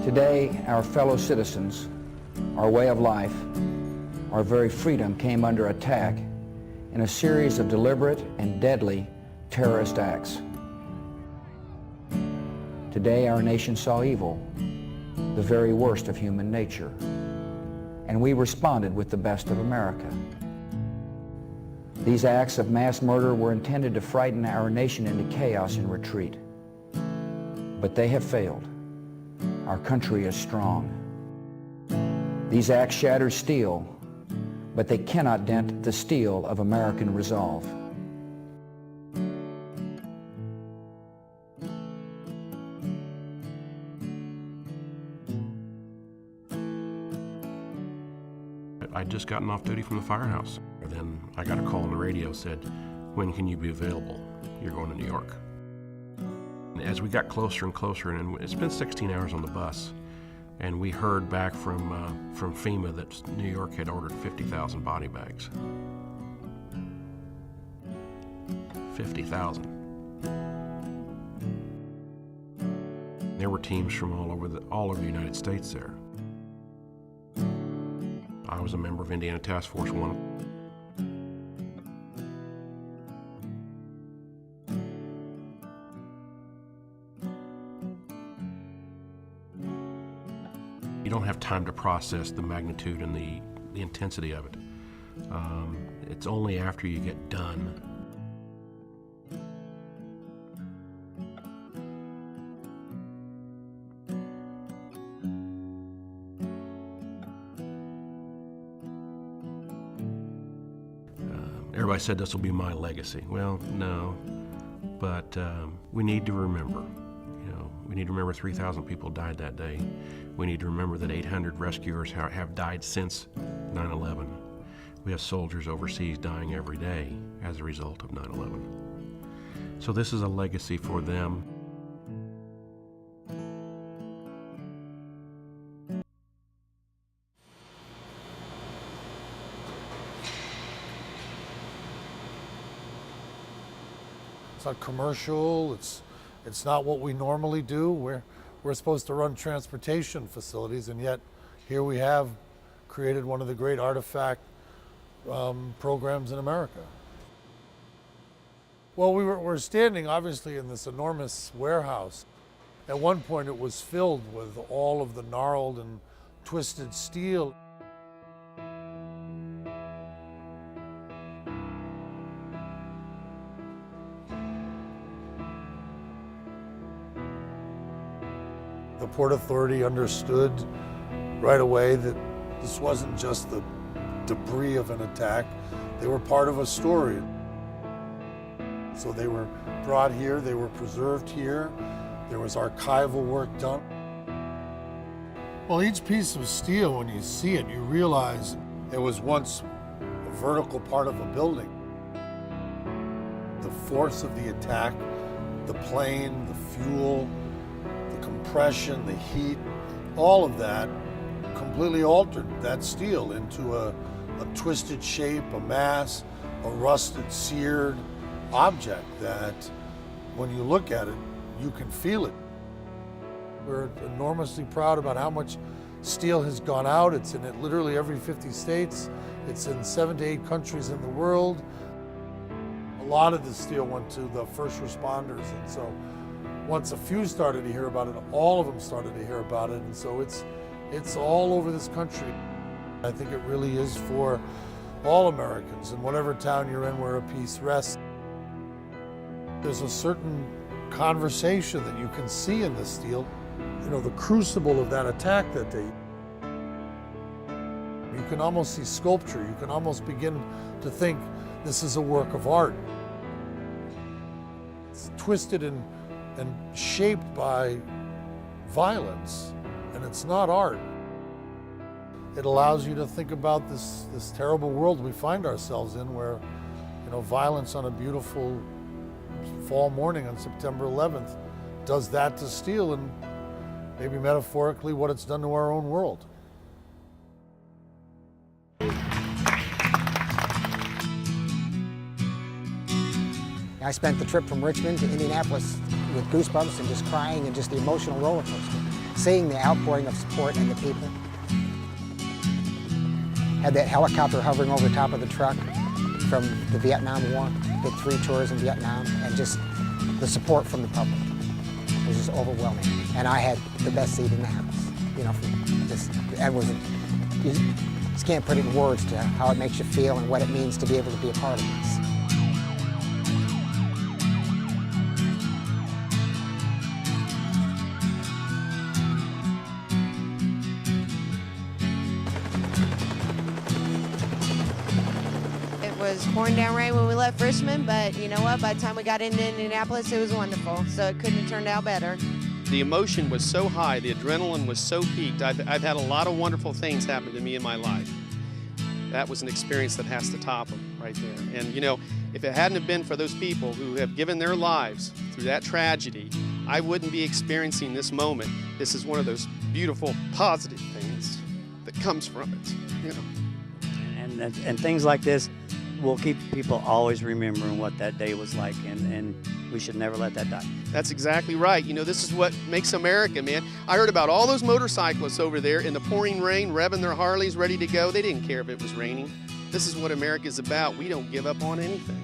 Today, our fellow citizens, our way of life, our very freedom came under attack in a series of deliberate and deadly terrorist acts. Today, our nation saw evil, the very worst of human nature, and we responded with the best of America. These acts of mass murder were intended to frighten our nation into chaos and retreat, but they have failed. Our country is strong. These acts shatter steel, but they cannot dent the steel of American resolve. I'd just gotten off duty from the firehouse. Then I got a call on the radio, said, "When can you be available? You're going to New York." And as we got closer and closer, and it's been 16 hours on the bus, and we heard back from FEMA that New York had ordered 50,000 body bags. 50,000. There were teams from all over the United States there. I was a member of Indiana Task Force 1. You don't have time to process the magnitude and the intensity of it. It's only after you get done. Everybody said this will be my legacy. Well, no, but we need to remember. We need to remember 3,000 people died that day. We need to remember that 800 rescuers have died since 9/11. We have soldiers overseas dying every day as a result of 9/11. So this is a legacy for them. It's not commercial, it's not what we normally do. We're supposed to run transportation facilities, and yet here we have created one of the great artifact programs in America. Well, we're standing obviously in this enormous warehouse. At one point it was filled with all of the gnarled and twisted steel. The Port Authority understood right away that this wasn't just the debris of an attack. They were part of a story. So they were brought here, they were preserved here. There was archival work done. Well, each piece of steel, when you see it, you realize it was once a vertical part of a building. The force of the attack, the plane, the fuel, the compression, the heat, all of that completely altered that steel into a twisted shape, a mass, a rusted, seared object that when you look at it, you can feel it. We're enormously proud about how much steel has gone out. It's in literally every 50 states. It's in 7 to 8 countries in the world. A lot of the steel went to the first responders, and so once a few started to hear about it, all of them started to hear about it, and so it's all over this country. I think it really is for all Americans, in whatever town you're in where a piece rests. There's a certain conversation that you can see in the steel. The crucible of that attack that day. You can almost see sculpture. You can almost begin to think this is a work of art. It's twisted and shaped by violence, and it's not art. It allows you to think about this terrible world we find ourselves in, where violence on a beautiful fall morning on September 11th does that to steel, and maybe metaphorically what it's done to our own world. I spent the trip from Richmond to Indianapolis with goosebumps and just crying and just the emotional roller coaster. seeing the outpouring of support in the people. Had that helicopter hovering over top of the truck from the Vietnam War. Did 3 tours in Vietnam, and just the support from the public was just overwhelming. And I had the best seat in the house. You know, you just can't put it in words to how it makes you feel and what it means to be able to be a part of this. It was pouring down rain when we left Richmond, but you know what? By the time we got into Indianapolis, it was wonderful. So it couldn't have turned out better. The emotion was so high, the adrenaline was so peaked. I've had a lot of wonderful things happen to me in my life. That was an experience that has to top them right there. And you know, if it hadn't have been for those people who have given their lives through that tragedy, I wouldn't be experiencing this moment. This is one of those beautiful, positive things that comes from it, you know. And things like this will keep people always remembering what that day was like, and we should never let that die. That's exactly right. You know, this is what makes America, man. I heard about all those motorcyclists over there in the pouring rain, revving their Harleys, ready to go. They didn't care if it was raining. This is what America's about. We don't give up on anything.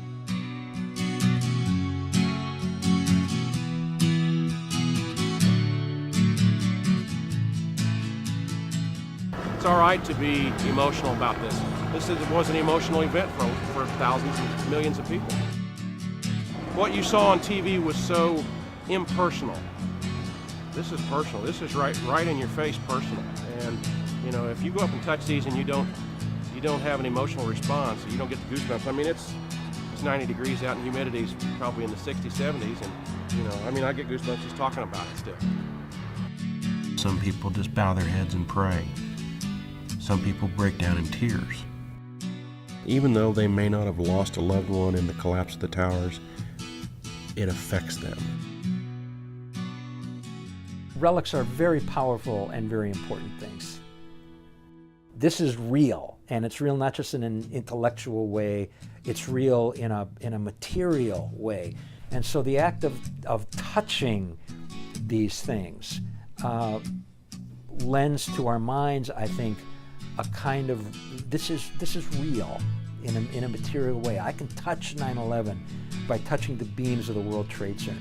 It's all right to be emotional about this. This was an emotional event for thousands and millions of people. What you saw on TV was so impersonal. This is personal. This is right in your face personal. And you know, if you go up and touch these and you don't have an emotional response, you don't get the goosebumps. I mean, it's 90 degrees out and humidity's probably in the 60s, 70s, and you know, I mean, I get goosebumps just talking about it still. Some people just bow their heads and pray. Some people break down in tears. Even though they may not have lost a loved one in the collapse of the towers, it affects them. Relics are very powerful and very important things. This is real, and it's real not just in an intellectual way, it's real in a material way. And so the act of touching these things lends to our minds, I think, a kind of, this is real in a material way. I can touch 9/11 by touching the beams of the World Trade Center.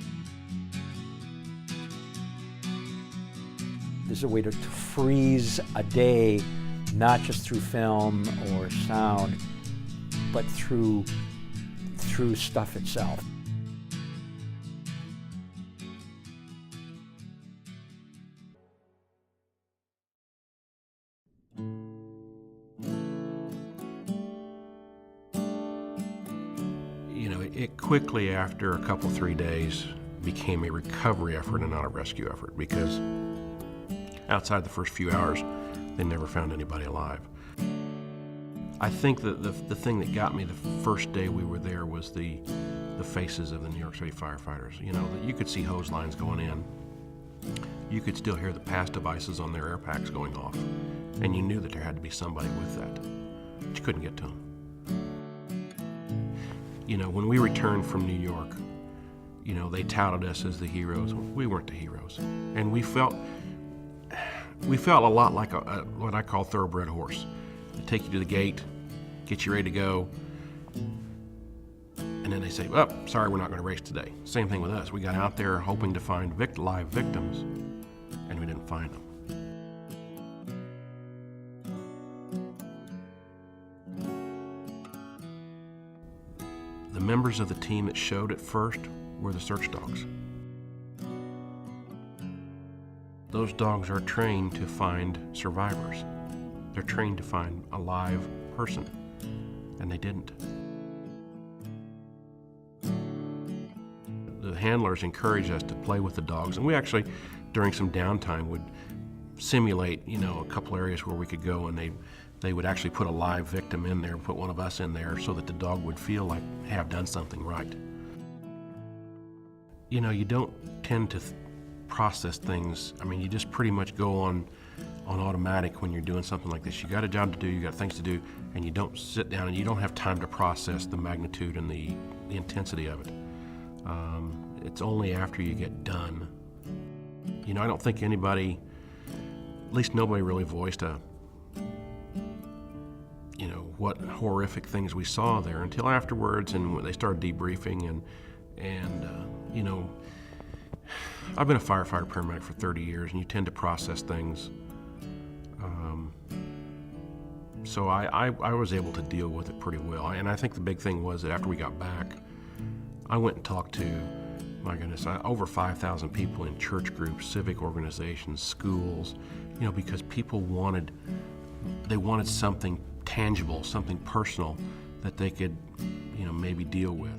There's a way to freeze a day, not just through film or sound, but through stuff itself. You know, it quickly, after a couple, 3 days, became a recovery effort and not a rescue effort, because outside the first few hours, they never found anybody alive. I think that the thing that got me the first day we were there was the faces of the New York City firefighters. You know, you could see hose lines going in. You could still hear the pass devices on their air packs going off, and you knew that there had to be somebody with that, but you couldn't get to them. You know, when we returned from New York, you know, they touted us as the heroes. We weren't the heroes. And we felt a lot like what I call thoroughbred horse. They take you to the gate, get you ready to go, and then they say, oh, sorry, we're not going to race today. Same thing with us. We got out there hoping to find live victims, and we didn't find them. The members of the team that showed at first were the search dogs. Those dogs are trained to find survivors. They're trained to find a live person, and they didn't. The handlers encouraged us to play with the dogs, and we actually, during some downtime, would simulate, you know, a couple areas where we could go, and they would actually put a live victim in there, put one of us in there, so that the dog would feel like, hey, I've done something right. You know, you don't tend to process things. I mean, you just pretty much go on automatic when you're doing something like this. You got a job to do, you got things to do, and you don't sit down and you don't have time to process the magnitude and the intensity of it. It's only after you get done. You know, I don't think anybody at least nobody really voiced what horrific things we saw there until afterwards, and when they started debriefing, and I've been a firefighter paramedic for 30 years, and you tend to process things. So I was able to deal with it pretty well. And I think the big thing was that after we got back, I went and talked to, my goodness, over 5,000 people in church groups, civic organizations, schools, because people wanted something tangible, something personal that they could, maybe deal with.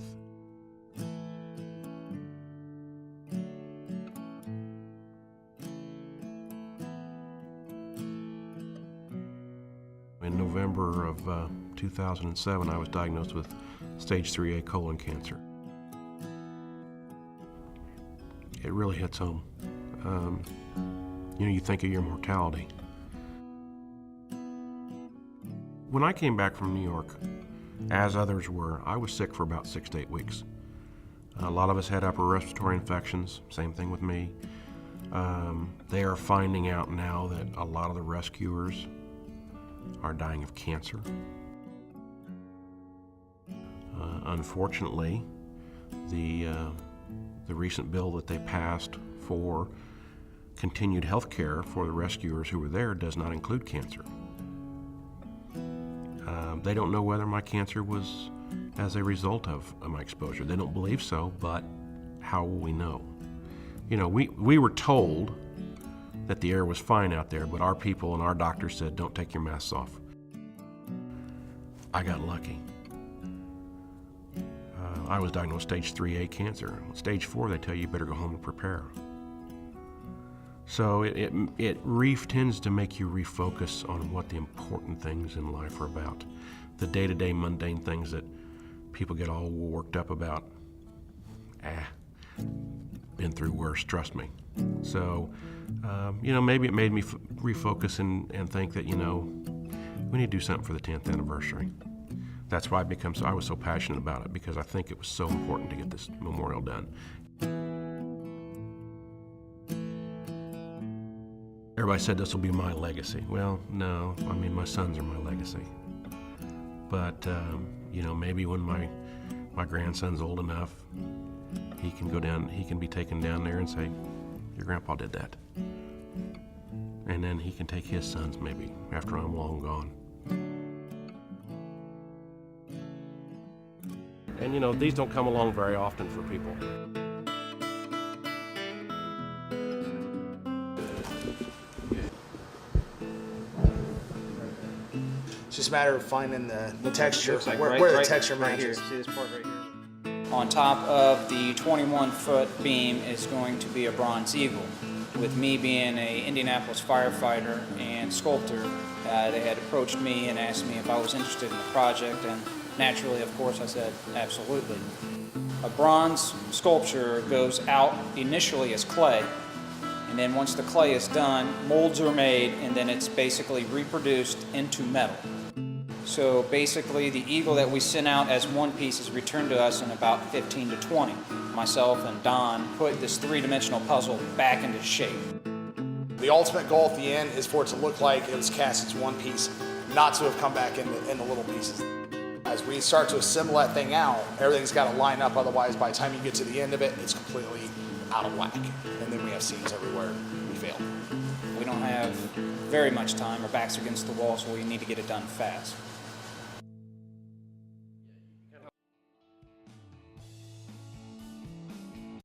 In November of 2007, I was diagnosed with stage 3A colon cancer. It really hits home. You think of your mortality. When I came back from New York, as others were, I was sick for about 6 to 8 weeks. A lot of us had upper respiratory infections, same thing with me. They are finding out now that a lot of the rescuers are dying of cancer. Unfortunately, the recent bill that they passed for continued health care for the rescuers who were there does not include cancer. They don't know whether my cancer was as a result of my exposure. They don't believe so, but how will we know? We were told that the air was fine out there, but our people and our doctors said, don't take your masks off. I got lucky. I was diagnosed with stage 3A cancer. Stage 4, they tell you better go home and prepare. So it tends to make you refocus on what the important things in life are about. The day-to-day mundane things that people get all worked up about. Been through worse, trust me. So, maybe it made me refocus and think that, we need to do something for the 10th anniversary. That's why I was so passionate about it, because I think it was so important to get this memorial done. Everybody said this will be my legacy. Well, no, my sons are my legacy. But, maybe when my grandson's old enough, he can be taken down there and say, your grandpa did that. And then he can take his sons maybe after I'm long gone. And these don't come along very often for people. It's just a matter of finding the texture, Like where the texture right matches. here. See this part right here? On top of the 21-foot beam is going to be a bronze eagle. With me being an Indianapolis firefighter and sculptor, they had approached me and asked me if I was interested in the project, and naturally, of course, I said absolutely. A bronze sculpture goes out initially as clay, and then once the clay is done, molds are made, and then it's basically reproduced into metal. So basically, the eagle that we sent out as one piece is returned to us in about 15 to 20. Myself and Don put this three-dimensional puzzle back into shape. The ultimate goal at the end is for it to look like it was cast as one piece, not to have come back in the little pieces. As we start to assemble that thing out, everything's got to line up, otherwise by the time you get to the end of it, it's completely out of whack. And then we have seams everywhere. We fail. We don't have very much time. Our backs are against the wall, so we need to get it done fast.